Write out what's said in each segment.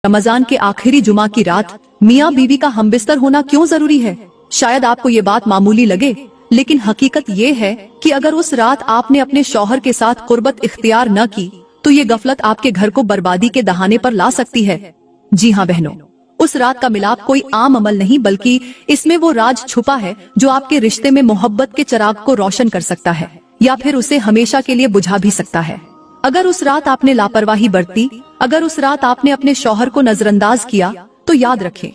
रमजान के आखिरी जुमा की रात मियाँ बीवी का हमबिस्तर होना क्यों जरूरी है? शायद आपको ये बात मामूली लगे, लेकिन हकीकत ये है कि अगर उस रात आपने अपने शौहर के साथ कुर्बत इख्तियार न की तो ये गफलत आपके घर को बर्बादी के दहाने पर ला सकती है। जी हाँ बहनों, उस रात का मिलाप कोई आम अमल नहीं बल्कि इसमें वो राज छुपा है जो आपके रिश्ते में मोहब्बत के चिराग को रोशन कर सकता है या फिर उसे हमेशा के लिए बुझा भी सकता है। अगर उस रात आपने लापरवाही बरती, अगर उस रात आपने अपने शौहर को नजरअंदाज किया, तो याद रखें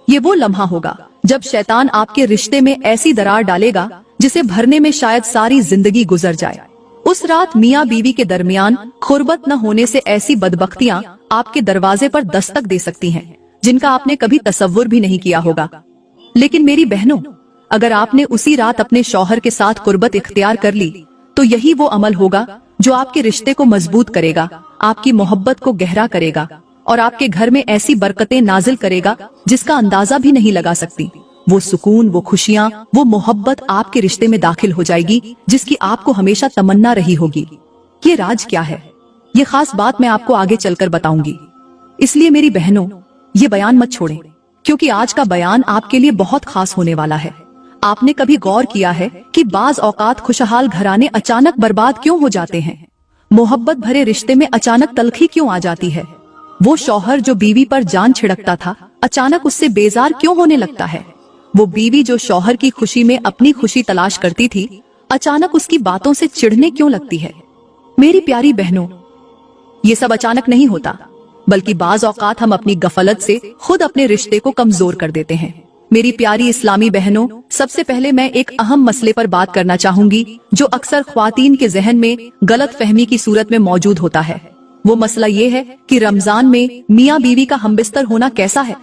ये वो लम्हा होगा जब शैतान आपके रिश्ते में ऐसी दरार डालेगा जिसे भरने में शायद सारी जिंदगी गुजर जाए। उस रात मियाँ बीवी के दरमियान खुर्बत न होने से ऐसी बदबख्तियाँ आपके दरवाजे पर दस्तक दे सकती हैं जिनका आपने कभी तसव्वुर भी नहीं किया होगा। लेकिन मेरी बहनों, अगर आपने उसी रात अपने शौहर के साथ कुर्बत इख्तियार कर ली तो यही वो अमल होगा जो आपके रिश्ते को मजबूत करेगा, आपकी मोहब्बत को गहरा करेगा और आपके घर में ऐसी बरकतें नाजिल करेगा जिसका अंदाजा भी नहीं लगा सकती। वो सुकून, वो खुशियाँ, वो मोहब्बत आपके रिश्ते में दाखिल हो जाएगी जिसकी आपको हमेशा तमन्ना रही होगी। ये राज क्या है, ये खास बात मैं आपको आगे चलकर बताऊंगी। इसलिए मेरी बहनों, ये बयान मत छोड़ें, क्योंकि आज का बयान आपके लिए बहुत खास होने वाला है। आपने कभी गौर किया है कि बाज औकात खुशहाल घराने अचानक बर्बाद क्यों हो जाते हैं? मोहब्बत भरे रिश्ते में अचानक तलखी क्यों आ जाती है? वो शौहर जो बीवी पर जान छिड़कता था अचानक उससे बेजार क्यों होने लगता है? वो बीवी जो शौहर की खुशी में अपनी खुशी तलाश करती थी अचानक उसकी बातों से चिढ़ने क्यों लगती है? मेरी प्यारी बहनों, ये सब अचानक नहीं होता, बल्कि बाज औकात हम अपनी गफलत से खुद अपने रिश्ते को कमजोर कर देते हैं। मेरी प्यारी इस्लामी बहनों, सबसे पहले मैं एक अहम मसले पर बात करना चाहूंगी जो अक्सर ख्वातीन के जहन में गलत फहमी की सूरत में मौजूद होता है। वो मसला ये है कि रमजान में मियाँ बीवी का हमबिस्तर होना कैसा है।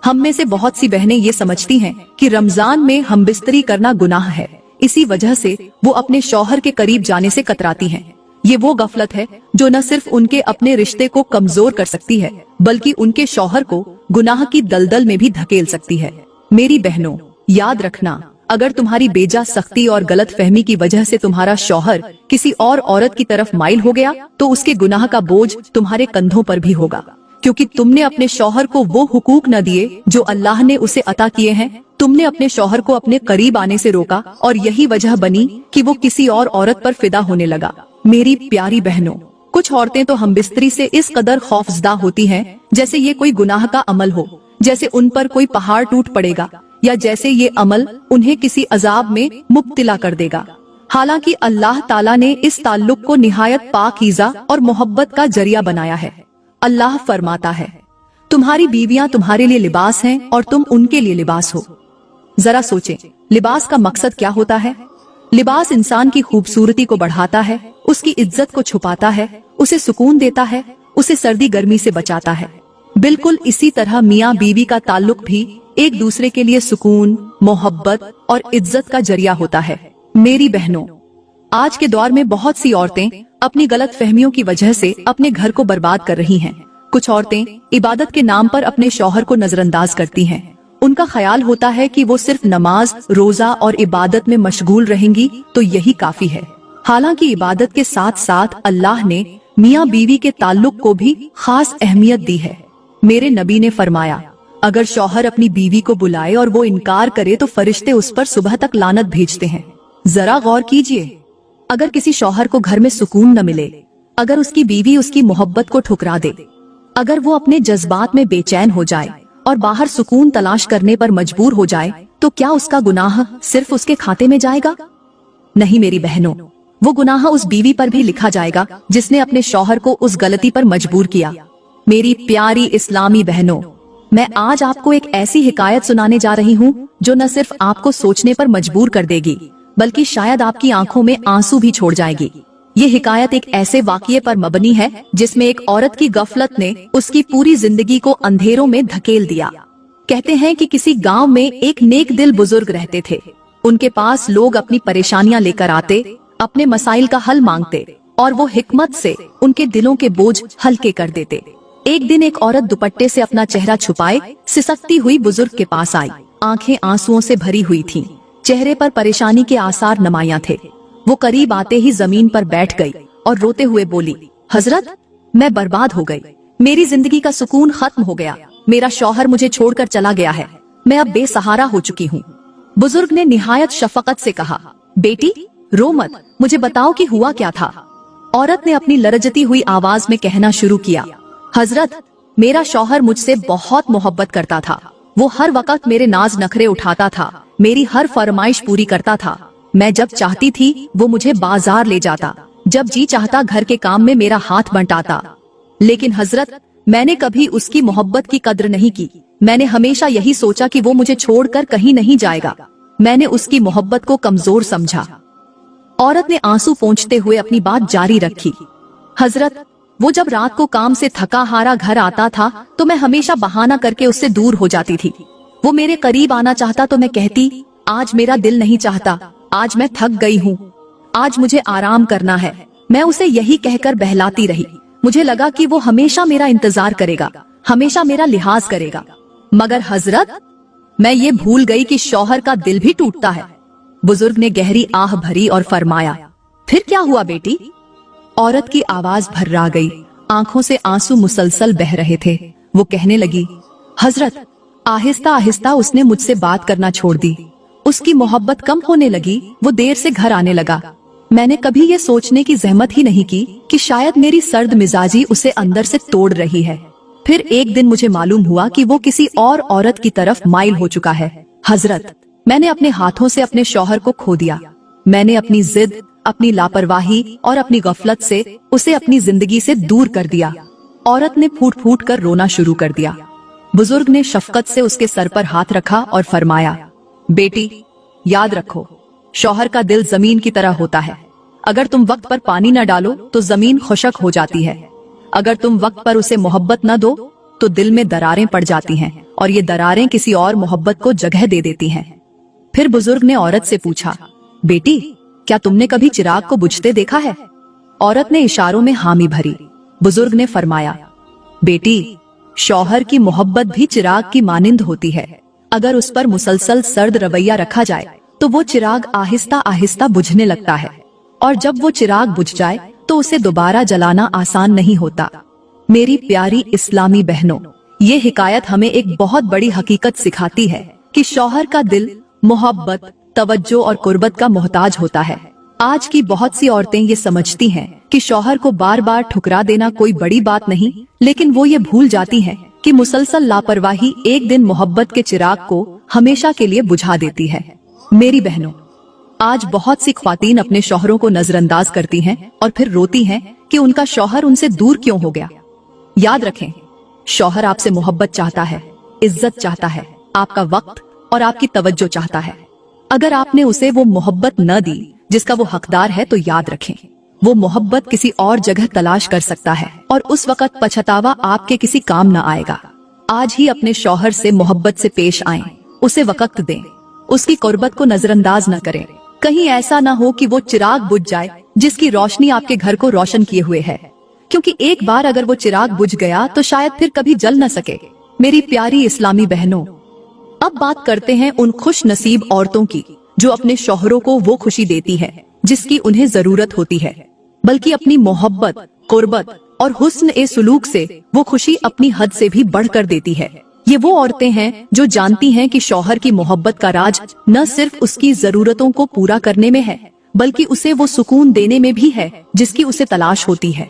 हम में से बहुत सी बहनें ये समझती हैं कि रमजान में हमबिस्तरी करना गुनाह है, इसी वजह से वो अपने शौहर के करीब जाने से कतराती हैं। ये वो गफलत है जो न सिर्फ उनके अपने रिश्ते को कमजोर कर सकती है बल्कि उनके शौहर को गुनाह की दलदल में भी धकेल सकती है। मेरी बहनों, याद रखना, अगर तुम्हारी बेजा सख्ती और गलत फहमी की वजह से तुम्हारा शौहर किसी और औरत की तरफ माइल हो गया तो उसके गुनाह का बोझ तुम्हारे कंधों पर भी होगा, क्योंकि तुमने अपने शौहर को वो हुकूक न दिए जो अल्लाह ने उसे अता किए हैं। तुमने अपने शौहर को अपने करीब आने से रोका और यही वजह बनी कि वो किसी और औरत पर फिदा होने लगा। मेरी प्यारी बहनों, कुछ औरतें तो हमबिस्तरी से इस कदर खौफजदा होती हैं जैसे ये कोई गुनाह का अमल हो, जैसे उन पर कोई पहाड़ टूट पड़ेगा या जैसे ये अमल उन्हें किसी अजाब में मुब्तिला कर देगा। हालांकि अल्लाह ताला ने इस ताल्लुक को निहायत पाकीज़ा और मोहब्बत का जरिया बनाया है। अल्लाह फरमाता है, तुम्हारी बीवियां तुम्हारे लिए लिबास हैं और तुम उनके लिए लिबास हो। जरा सोचें, लिबास का मकसद क्या होता है? लिबास इंसान की खूबसूरती को बढ़ाता है, उसकी इज्जत को छुपाता है, उसे सुकून देता है, उसे सर्दी गर्मी से बचाता है। बिल्कुल इसी तरह मियाँ बीवी का ताल्लुक भी एक दूसरे के लिए सुकून, मोहब्बत और इज्जत का जरिया होता है। मेरी बहनों, आज के दौर में बहुत सी औरतें अपनी गलत फहमियों की वजह से अपने घर को बर्बाद कर रही हैं। कुछ औरतें इबादत के नाम पर अपने शौहर को नजरअंदाज करती हैं। उनका ख्याल होता है कि वो सिर्फ नमाज, रोजा और इबादत में मशगूल रहेंगी तो यही काफी है। हालांकि इबादत के साथ साथ अल्लाह ने मियाँ बीवी के ताल्लुक को भी खास अहमियत दी है। मेरे नबी ने फरमाया, अगर शौहर अपनी बीवी को बुलाए और वो इनकार करे तो फरिश्ते उस पर सुबह तक लानत भेजते हैं। जरा गौर कीजिए, अगर किसी शौहर को घर में सुकून न मिले, अगर उसकी बीवी उसकी मोहब्बत को ठुकरा दे, अगर वो अपने जज्बात में बेचैन हो जाए और बाहर सुकून तलाश करने पर मजबूर हो जाए, तो क्या उसका गुनाह सिर्फ उसके खाते में जाएगा? नहीं मेरी बहनों, वो गुनाह उस बीवी पर भी लिखा जाएगा जिसने अपने शौहर को उस गलती पर मजबूर किया। मेरी प्यारी इस्लामी बहनों, मैं आज आपको एक ऐसी हिकायत सुनाने जा रही हूँ जो न सिर्फ आपको सोचने पर मजबूर कर देगी बल्कि शायद आपकी आंखों में आंसू भी छोड़ जाएगी। ये हिकायत एक ऐसे वाक़ये पर मबनी है जिसमें एक औरत की गफलत ने उसकी पूरी जिंदगी को अंधेरों में धकेल दिया। कहते हैं कि किसी गांव में एक नेक दिल बुजुर्ग रहते थे। उनके पास लोग अपनी परेशानियां लेकर आते, अपने मसाइल का हल मांगते और वो हिकमत से उनके दिलों के बोझ हल्के कर देते। एक दिन एक औरत दुपट्टे से अपना चेहरा छुपाए सिसकती हुई बुजुर्ग के पास आई। आंखें आंसुओं से भरी हुई थीं, चेहरे पर परेशानी के आसार नुमायां थे। वो करीब आते ही जमीन पर बैठ गई और रोते हुए बोली, हजरत, मैं बर्बाद हो गई। मेरी जिंदगी का सुकून खत्म हो गया, मेरा शौहर मुझे छोड़कर चला गया है, मैं अब बेसहारा हो चुकी हूँ। बुजुर्ग ने निहायत शफकत से कहा, बेटी रो मत, मुझे बताओ कि हुआ क्या था। औरत ने अपनी लरजती हुई आवाज में कहना शुरू किया, हजरत, मेरा शौहर मुझसे बहुत मोहब्बत करता था। वो हर वक्त मेरे नाज नखरे उठाता था, मेरी हर फरमाइश पूरी करता था। मैं जब चाहती थी वो मुझे बाजार ले जाता, जब जी चाहता घर के काम में मेरा हाथ बंटाता। लेकिन हजरत, मैंने कभी उसकी मोहब्बत की कद्र नहीं की। मैंने हमेशा यही सोचा कि वो मुझे छोड़कर कहीं नहीं जाएगा। मैंने उसकी मोहब्बत को कमजोर समझा। औरत ने आंसू पोंछते हुए अपनी बात जारी रखी, हजरत, वो जब रात को काम से थका हारा घर आता था तो मैं हमेशा बहाना करके उससे दूर हो जाती थी। वो मेरे करीब आना चाहता तो मैं कहती, आज मेरा दिल नहीं चाहता, आज मैं थक गई हूँ, आज मुझे आराम करना है। मैं उसे यही कहकर बहलाती रही। मुझे लगा कि वो हमेशा मेरा इंतजार करेगा, हमेशा मेरा लिहाज करेगा। मगर हजरत, मैं ये भूल गई कि शौहर का दिल भी टूटता है। बुजुर्ग ने गहरी आह भरी और फरमाया, फिर क्या हुआ बेटी? औरत की आवाज भर्रा गई, आंखों से आंसू मुसलसल बह रहे थे। वो कहने लगी, हजरत, आहिस्ता आहिस्ता उसने मुझसे बात करना छोड़ दी। उसकी मोहब्बत कम होने लगी, वो देर से घर आने लगा। मैंने कभी ये सोचने की जहमत ही नहीं की कि शायद मेरी सर्द मिजाजी उसे अंदर से तोड़ रही है। फिर एक दिन मुझे मालूम हुआ कि वो किसी और औरत की तरफ माइल हो चुका है। हजरत, मैंने अपने हाथों से अपने शौहर को खो दिया। मैंने अपनी जिद, अपनी लापरवाही और अपनी गफलत से उसे अपनी जिंदगी से दूर कर दिया। औरत ने फूट फूट कर रोना शुरू कर दिया। बुजुर्ग ने शफकत से उसके सर पर हाथ रखा और फरमाया, बेटी याद रखो, शौहर का दिल जमीन की तरह होता है। अगर तुम वक्त पर पानी न डालो तो जमीन खुशक हो जाती है। अगर तुम वक्त पर उसे मोहब्बत न दो तो दिल में दरारें पड़ जाती हैं और ये दरारें किसी और मोहब्बत को जगह दे देती हैं। फिर बुजुर्ग ने औरत से पूछा, बेटी क्या तुमने कभी चिराग को बुझते देखा है? औरत ने इशारों में हामी भरी। बुजुर्ग ने फरमाया, बेटी शौहर की मोहब्बत भी चिराग की मानिंद होती है। अगर उस पर मुसलसल सर्द रवैया रखा जाए तो वो चिराग आहिस्ता आहिस्ता बुझने लगता है, और जब वो चिराग बुझ जाए तो उसे दोबारा जलाना आसान नहीं होता। मेरी प्यारी इस्लामी बहनों, ये हिकायत हमें एक बहुत बड़ी हकीकत सिखाती है कि शौहर का दिल मोहब्बत, तवज्जो और कुर्बत का मोहताज होता है। आज की बहुत सी औरतें ये समझती हैं कि शौहर को बार बार ठुकरा देना कोई बड़ी बात नहीं, लेकिन वो ये भूल जाती हैं कि मुसलसल लापरवाही एक दिन मोहब्बत के चिराग को हमेशा के लिए बुझा देती है। मेरी बहनों, आज बहुत सी ख्वातीन अपने शौहरों को नजरअंदाज करती हैं और फिर रोती हैं कि उनका शौहर उनसे दूर क्यों हो गया। याद रखें, शौहर आपसे मोहब्बत चाहता है, इज्जत चाहता है, आपका वक्त और आपकी तवज्जो चाहता है। अगर आपने उसे वो मोहब्बत न दी जिसका वो हकदार है तो याद रखें, वो मोहब्बत किसी और जगह तलाश कर सकता है और उस वक्त पछतावा आपके किसी काम न आएगा। आज ही अपने शौहर से मोहब्बत से पेश आएं, उसे वक्त दें, उसकी कुर्बत को नजरअंदाज न करें। कहीं ऐसा न हो कि वो चिराग बुझ जाए जिसकी रोशनी आपके घर को रोशन किए हुए है, क्योंकि एक बार अगर वो चिराग बुझ गया तो शायद फिर कभी जल न सके। मेरी प्यारी इस्लामी बहनों, अब बात करते हैं उन खुश नसीब औरतों की जो अपने शौहरों को वो खुशी देती है जिसकी उन्हें जरूरत होती है, बल्कि अपनी मोहब्बत, कुर्बत और हुस्न ए सुलूक से वो खुशी अपनी हद से भी बढ़कर देती है। ये वो औरतें हैं जो जानती हैं कि शौहर की मोहब्बत का राज न सिर्फ उसकी जरूरतों को पूरा करने में है, बल्कि उसे वो सुकून देने में भी है जिसकी उसे तलाश होती है।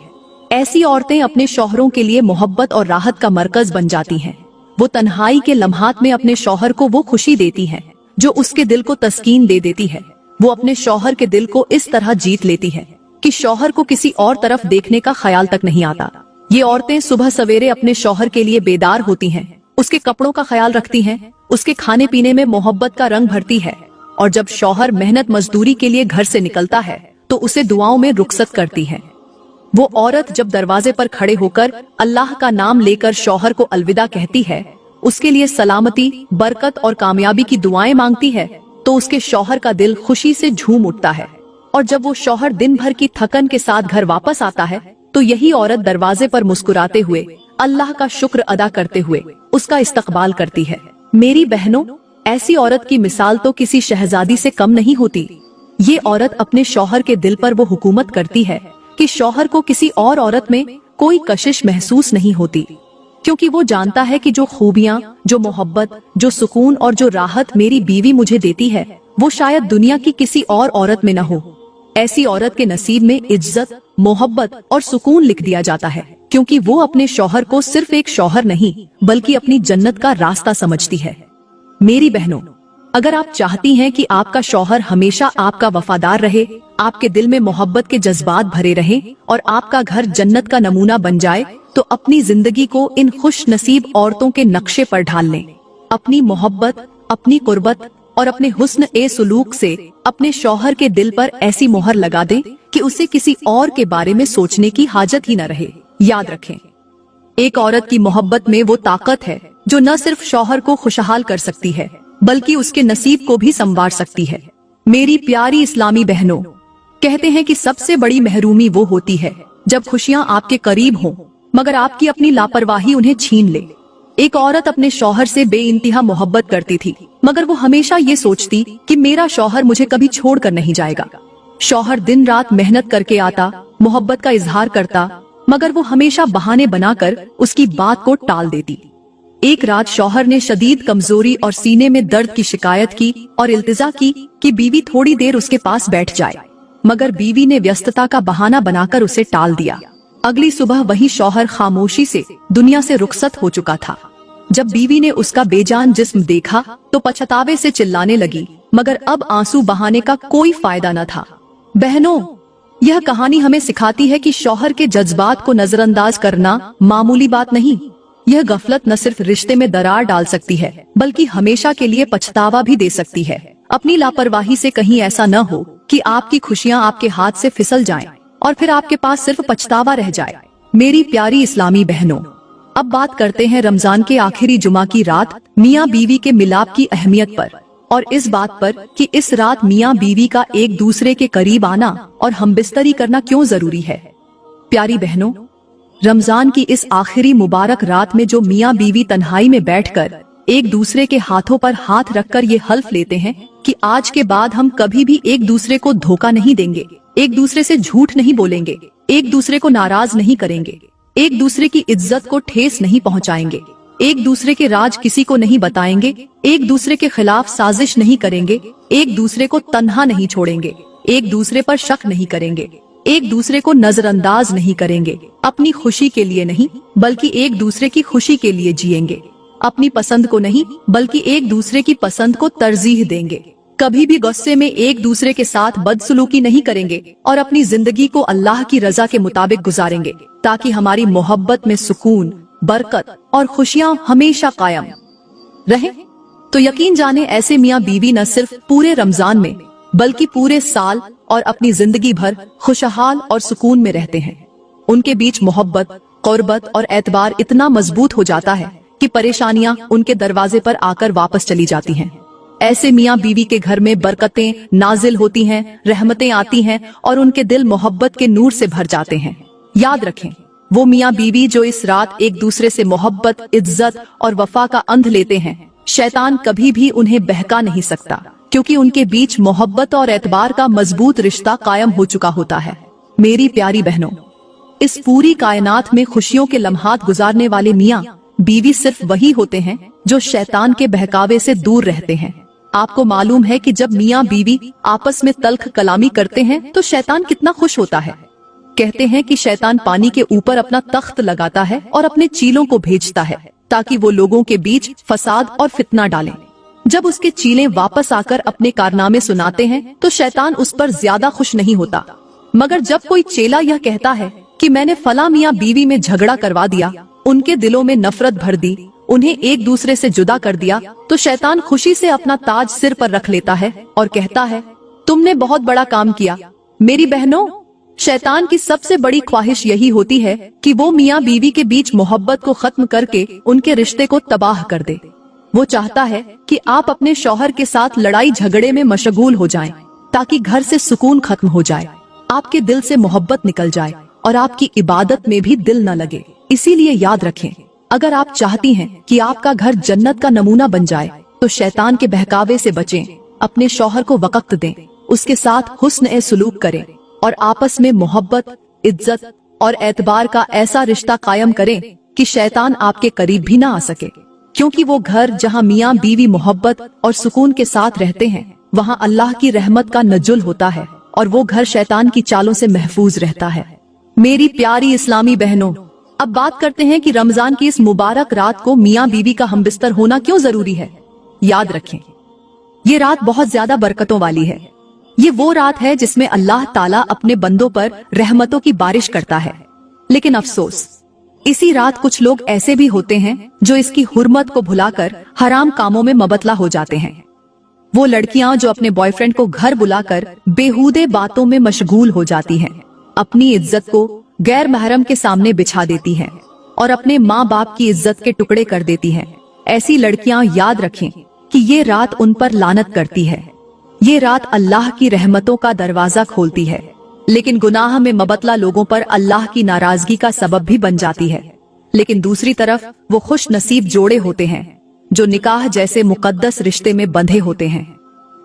ऐसी औरतें अपने शौहरों के लिए मोहब्बत और राहत का मरकज बन जाती हैं। वो तन्हाई के लम्हात में अपने शौहर को वो खुशी देती हैं जो उसके दिल को तस्कीन दे देती है। वो अपने शौहर के दिल को इस तरह जीत लेती है कि शौहर को किसी और तरफ देखने का ख्याल तक नहीं आता। ये औरतें सुबह सवेरे अपने शौहर के लिए बेदार होती हैं, उसके कपड़ों का ख्याल रखती हैं, उसके खाने पीने में मोहब्बत का रंग भरती है, और जब शौहर मेहनत मजदूरी के लिए घर से निकलता है तो उसे दुआओं में रुखसत करती है। वो औरत जब दरवाजे पर खड़े होकर अल्लाह का नाम लेकर शौहर को अलविदा कहती है, उसके लिए सलामती, बरकत और कामयाबी की दुआएं मांगती है, तो उसके शौहर का दिल खुशी से झूम उठता है। और जब वो शौहर दिन भर की थकन के साथ घर वापस आता है तो यही औरत दरवाजे पर मुस्कुराते हुए अल्लाह का शुक्र अदा करते हुए उसका इस्तकबाल करती है। मेरी बहनों, ऐसी औरत की मिसाल तो किसी शहजादी से कम नहीं होती। ये औरत अपने शौहर के दिल पर वो हुकूमत करती है कि शौहर को किसी और औरत में कोई कशिश महसूस नहीं होती, क्योंकि वो जानता है कि जो खूबियाँ, जो मोहब्बत, जो सुकून और जो राहत मेरी बीवी मुझे देती है, वो शायद दुनिया की किसी और औरत में न हो। ऐसी औरत के नसीब में इज्जत, मोहब्बत और सुकून लिख दिया जाता है, क्योंकि वो अपने शौहर को सिर्फ एक शौहर नहीं बल्कि अपनी जन्नत का रास्ता समझती है। मेरी बहनों, अगर आप चाहती हैं कि आपका शौहर हमेशा आपका वफादार रहे, आपके दिल में मोहब्बत के जज्बात भरे रहें और आपका घर जन्नत का नमूना बन जाए, तो अपनी जिंदगी को इन खुश नसीब औरतों के नक्शे पर ढाल लें। अपनी मोहब्बत, अपनी कुर्बत और अपने हुस्न ए सुलूक से अपने शौहर के दिल पर ऐसी मोहर लगा दें कि उसे किसी और के बारे में सोचने की हाजत ही न रहे। याद रखें, एक औरत की मोहब्बत में वो ताकत है जो न सिर्फ शौहर को खुशहाल कर सकती है बल्कि उसके नसीब को भी संवार सकती है। मेरी प्यारी इस्लामी बहनों, कहते हैं कि सबसे बड़ी महरूमी वो होती है जब खुशियां आपके करीब हों मगर आपकी अपनी लापरवाही उन्हें छीन ले। एक औरत अपने शौहर से बेइंतहा मोहब्बत करती थी, मगर वो हमेशा ये सोचती कि मेरा शौहर मुझे कभी छोड़कर नहीं जाएगा। शौहर दिन रात मेहनत करके आता, मोहब्बत का इजहार करता, मगर वो हमेशा बहाने बनाकर उसकी बात को टाल देती। एक रात शौहर ने शदीद कमजोरी और सीने में दर्द की शिकायत की और इल्तिजा की कि बीवी थोड़ी देर उसके पास बैठ जाए, मगर बीवी ने व्यस्तता का बहाना बनाकर उसे टाल दिया। अगली सुबह वही शौहर खामोशी से दुनिया से रुखसत हो चुका था। जब बीवी ने उसका बेजान जिस्म देखा तो पछतावे से चिल्लाने लगी, मगर अब आंसू बहाने का कोई फायदा न था। बहनों, यह कहानी हमें सिखाती है कि शौहर के जज्बात को नजरअंदाज करना मामूली बात नहीं। यह गफलत न सिर्फ रिश्ते में दरार डाल सकती है बल्कि हमेशा के लिए पछतावा भी दे सकती है। अपनी लापरवाही से कहीं ऐसा न हो कि आपकी खुशियां आपके हाथ से फिसल जाएं और फिर आपके पास सिर्फ पछतावा रह जाए। मेरी प्यारी इस्लामी बहनों, अब बात करते हैं रमजान के आखिरी जुमा की रात मियाँ बीवी के मिलाप की अहमियत पर और इस बात पर कि इस रात मियाँ बीवी का एक दूसरे के करीब आना और हमबिस्तरी करना क्यों जरूरी है। प्यारी बहनों, रमजान की इस आखिरी मुबारक रात में जो मियाँ बीवी तन्हाई में बैठकर एक दूसरे के हाथों पर हाथ रखकर ये हल्फ लेते हैं कि आज के बाद हम कभी भी एक दूसरे को धोखा नहीं देंगे, एक दूसरे से झूठ नहीं बोलेंगे, एक दूसरे को नाराज नहीं करेंगे, एक दूसरे की इज्जत को ठेस नहीं पहुंचाएंगे, एक दूसरे के राज किसी को नहीं बताएंगे, एक दूसरे के खिलाफ साजिश नहीं करेंगे, एक दूसरे को तन्हा नहीं छोड़ेंगे, एक दूसरे पर शक नहीं करेंगे, एक दूसरे को नजरअंदाज नहीं करेंगे, अपनी खुशी के लिए नहीं बल्कि एक दूसरे की खुशी के लिए जिएंगे, अपनी पसंद को नहीं बल्कि एक दूसरे की पसंद को तरजीह देंगे, कभी भी गुस्से में एक दूसरे के साथ बदसलूकी नहीं करेंगे और अपनी जिंदगी को अल्लाह की रजा के मुताबिक गुजारेंगे ताकि हमारी मोहब्बत में सुकून, बरकत और खुशियां हमेशा कायम रहे। तो यकीन जाने ऐसे मियाँ बीवी न सिर्फ पूरे रमजान में बल्कि पूरे साल और अपनी जिंदगी भर खुशहाल और सुकून में रहते हैं। उनके बीच मोहब्बत, कुर्बत और एतबार इतना मजबूत हो जाता है कि परेशानियां उनके दरवाजे पर आकर वापस चली जाती हैं। ऐसे मियाँ बीवी के घर में बरकतें नाजिल होती हैं, रहमतें आती हैं और उनके दिल मोहब्बत के नूर से भर जाते हैं। याद रखें, वो मियाँ बीवी जो इस रात एक दूसरे से मोहब्बत, इज्जत और वफा का अंध लेते हैं, शैतान कभी भी उन्हें बहका नहीं सकता, क्योंकि उनके बीच मोहब्बत और एतबार का मजबूत रिश्ता कायम हो चुका होता है। मेरी प्यारी बहनों, इस पूरी कायनात में खुशियों के लम्हात गुजारने वाले मियाँ बीवी सिर्फ वही होते हैं जो शैतान के बहकावे से दूर रहते हैं। आपको मालूम है कि जब मियाँ बीवी आपस में तल्ख कलामी करते हैं तो शैतान कितना खुश होता है। कहते हैं कि शैतान पानी के ऊपर अपना तख्त लगाता है और अपने चीलों को भेजता है ताकि वो लोगों के बीच फसाद और फितना डालें। जब उसके चीले वापस आकर अपने कारनामे सुनाते हैं तो शैतान उस पर ज्यादा खुश नहीं होता, मगर जब कोई चेला यह कहता है कि मैंने फला मियाँ बीवी में झगड़ा करवा दिया, उनके दिलों में नफरत भर दी, उन्हें एक दूसरे से जुदा कर दिया, तो शैतान खुशी से अपना ताज सिर पर रख लेता है और कहता है, तुमने बहुत बड़ा काम किया। मेरी बहनों, शैतान की सबसे बड़ी ख्वाहिश यही होती है कि वो मियाँ बीवी के बीच मोहब्बत को खत्म करके उनके रिश्ते को तबाह कर दे। वो चाहता है कि आप अपने शौहर के साथ लड़ाई झगड़े में मशगूल हो जाएं, ताकि घर से सुकून खत्म हो जाए, आपके दिल से मोहब्बत निकल जाए और आपकी इबादत में भी दिल न लगे। इसीलिए याद रखें, अगर आप चाहती हैं कि आपका घर जन्नत का नमूना बन जाए तो शैतान के बहकावे से बचें, अपने शौहर को वक़्त दें, उसके साथ हुस्न ए सुलूक करें और आपस में मोहब्बत, इज्जत और एतबार का ऐसा रिश्ता कायम करें कि शैतान आपके करीब भी ना आ सके, क्योंकि वो घर जहाँ मियाँ बीवी मोहब्बत और सुकून के साथ रहते हैं वहाँ अल्लाह की रहमत का नजुल होता है और वो घर शैतान की चालों से महफूज रहता है। मेरी प्यारी इस्लामी बहनों, अब बात करते हैं कि रमजान की इस मुबारक रात को मियाँ बीवी का हमबिस्तर होना क्यों जरूरी है। याद रखें, ये रात बहुत ज्यादा बरकतों वाली है। ये वो रात है जिसमें अल्लाह ताला अपने बंदों पर रहमतों की बारिश करता है। लेकिन अफसोस, इसी रात कुछ लोग ऐसे भी होते हैं जो इसकी हुर्मत को भुलाकर हराम कामों में मबतला हो जाते हैं। वो लड़कियां जो अपने बॉयफ्रेंड को घर बुलाकर बेहूदे बातों में मशगूल हो जाती हैं, अपनी इज्जत को गैर महरम के सामने बिछा देती हैं और अपने माँ बाप की इज्जत के टुकड़े कर देती हैं। ऐसी लड़कियां याद रखें कि ये रात उन पर लानत करती है। ये रात अल्लाह की रहमतों का दरवाजा खोलती है, लेकिन गुनाह में मबतला लोगों पर अल्लाह की नाराजगी का सबब भी बन जाती है। लेकिन दूसरी तरफ वो खुश नसीब जोड़े होते हैं जो निकाह जैसे मुकद्दस रिश्ते में बंधे होते हैं।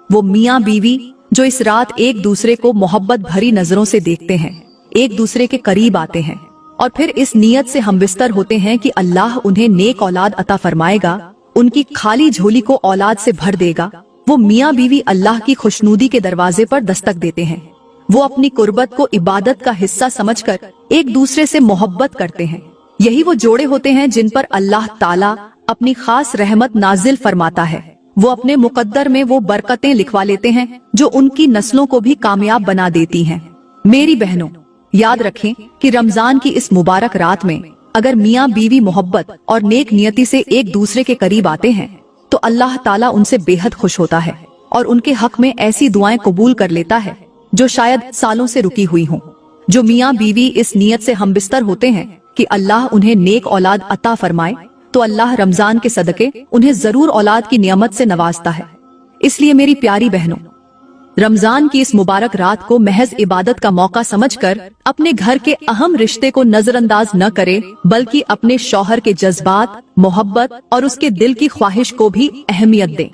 वो मियाँ बीवी जो इस रात एक दूसरे को मोहब्बत भरी नजरों से देखते हैं, एक दूसरे के करीब आते हैं और फिर इस नियत से हमबिस्तर होते हैं कि अल्लाह उन्हें नेक औलाद अता फरमाएगा, उनकी खाली झोली को औलाद से भर देगा। वो मियाँ बीवी अल्लाह की खुशनुदी के दरवाजे पर दस्तक देते हैं। वो अपनी कुर्बत को इबादत का हिस्सा समझकर एक दूसरे से मोहब्बत करते हैं। यही वो जोड़े होते हैं जिन पर अल्लाह ताला अपनी खास रहमत नाजिल फरमाता है। वो अपने मुकद्दर में वो बरकतें लिखवा लेते हैं जो उनकी नस्लों को भी कामयाब बना देती हैं। मेरी बहनों, याद रखें कि रमजान की इस मुबारक रात में अगर मियाँ बीवी मोहब्बत और नेक नियति से एक दूसरे के करीब आते हैं तो अल्लाह ताला उनसे बेहद खुश होता है और उनके हक में ऐसी दुआएं कबूल कर लेता है जो शायद सालों से रुकी हुई हों। जो मियाँ बीवी इस नियत से हमबिस्तर होते हैं कि अल्लाह उन्हें नेक औलाद अता फरमाए, तो अल्लाह रमजान के सदके उन्हें जरूर औलाद की नियामत से नवाजता है। इसलिए मेरी प्यारी बहनों, रमजान की इस मुबारक रात को महज इबादत का मौका समझकर अपने घर के अहम रिश्ते को नजरअंदाज न करे, बल्कि अपने शौहर के जज्बात, मोहब्बत और उसके दिल की ख्वाहिश को भी अहमियत दें,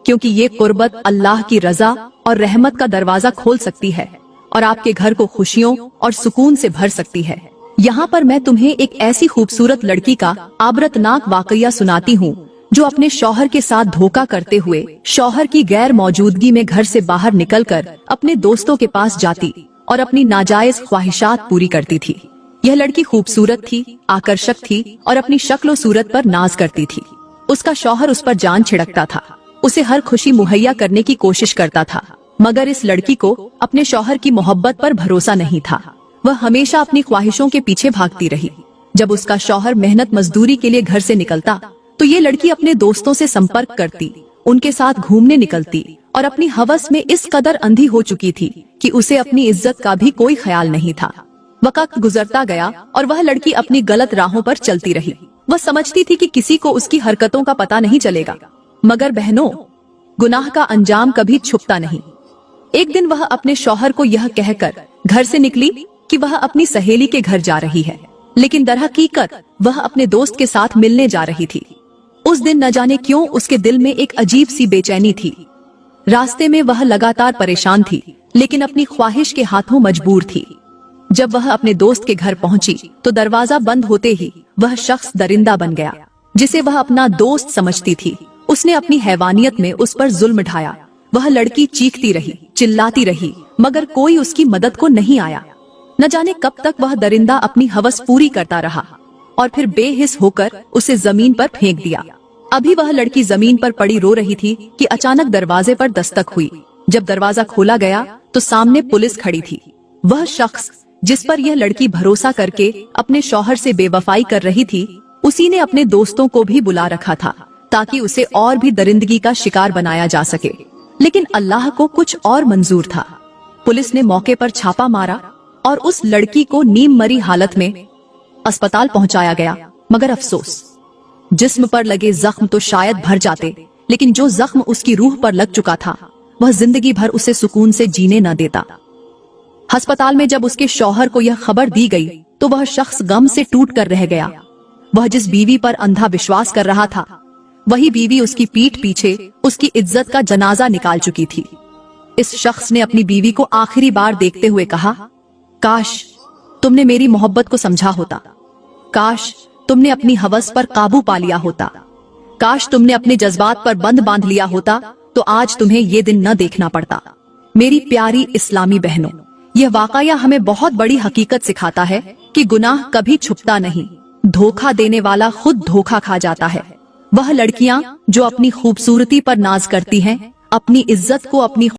क्योंकि ये कुर्बत अल्लाह की रजा और रहमत का दरवाजा खोल सकती है और आपके घर को खुशियों और सुकून से भर सकती है। यहाँ पर मैं तुम्हें एक ऐसी खूबसूरत लड़की का आबरतनाक वाकया सुनाती हूँ जो अपने शौहर के साथ धोखा करते हुए शौहर की गैर मौजूदगी में घर से बाहर निकलकर अपने दोस्तों के पास जाती और अपनी नाजायज ख्वाहिशात पूरी करती थी। यह लड़की खूबसूरत थी, आकर्षक थी और अपनी शक्ल सूरत पर नाज करती थी। उसका शौहर उस पर जान छिड़कता था, उसे हर खुशी मुहैया करने की कोशिश करता था, मगर इस लड़की को अपने शौहर की मोहब्बत पर भरोसा नहीं था। वह हमेशा अपनी ख्वाहिशों के पीछे भागती रही। जब उसका शौहर मेहनत मजदूरी के लिए घर से निकलता तो ये लड़की अपने दोस्तों से संपर्क करती, उनके साथ घूमने निकलती और अपनी हवस में इस कदर अंधी हो चुकी थी कि उसे अपनी इज्जत का भी कोई ख्याल नहीं था। वक्त गुजरता गया और वह लड़की अपनी गलत राहों पर चलती रही। वह समझती थी कि किसी को उसकी हरकतों का पता नहीं चलेगा, मगर बहनों, गुनाह का अंजाम कभी छुपता नहीं। एक दिन वह अपने शौहर को यह कहकर घर से निकली कि वह अपनी सहेली के घर जा रही है, लेकिन दरहकीकत वह अपने दोस्त के साथ मिलने जा रही थी। उस दिन न जाने क्यों उसके दिल में एक अजीब सी बेचैनी थी। रास्ते में वह लगातार परेशान थी, लेकिन अपनी ख्वाहिश के हाथों मजबूर थी। जब वह अपने दोस्त के घर पहुंची तो दरवाजा बंद होते ही वह शख्स दरिंदा बन गया जिसे वह अपना दोस्त समझती थी। उसने अपनी हैवानियत में उस पर जुल्म ढाया। वह लड़की चीखती रही, चिल्लाती रही, मगर कोई उसकी मदद को नहीं आया। न जाने कब तक वह दरिंदा अपनी हवस पूरी करता रहा और फिर बेहिस होकर उसे जमीन पर फेंक दिया। अभी वह लड़की जमीन पर पड़ी रो रही थी कि अचानक दरवाजे पर दस्तक हुई। जब दरवाजा खोला गया तो सामने पुलिस खड़ी थी। वह शख्स जिस पर यह लड़की भरोसा करके अपने शौहर से बेवफाई कर रही थी, उसी ने अपने दोस्तों को भी बुला रखा था ताकि उसे और भी दरिंदगी का शिकार बनाया जा सके। लेकिन अल्लाह को कुछ और मंजूर था। पुलिस ने मौके पर छापा मारा और उस लड़की को नीम मरी हालत में अस्पताल पहुंचाया गया। मगर अफसोस, जिस्म पर लगे जख्म तो शायद भर जाते, लेकिन जो जख्म उसकी रूह पर लग चुका था वह जिंदगी भर उसे सुकून से जीने न देता। अस्पताल में जब उसके शौहर को यह खबर दी गई तो वह शख्स गम से टूट कर रह गया। वह जिस बीवी पर अंधा विश्वास कर रहा था, वही बीवी उसकी पीठ पीछे उसकी इज्जत का जनाजा निकाल चुकी थी। इस शख्स ने अपनी बीवी को आखिरी बार देखते हुए कहा, काश तुमने मेरी मोहब्बत को समझा होता। काश तुमने अपनी हवस पर काबू पा लिया होता। काश तुमने अपने जज्बात पर बंद बांध लिया होता तो आज तुम्हें ये दिन न देखना पड़ता। मेरी प्यारी इस्लामी बहनों, यह वाकया हमें बहुत बड़ी हकीकत सिखाता है कि गुनाह कभी छुपता नहीं। धोखा देने वाला खुद धोखा खा जाता है। वह लड़कियां जो अपनी खूबसूरती पर नाज करती हैं, अपनी इज्जत को अपनी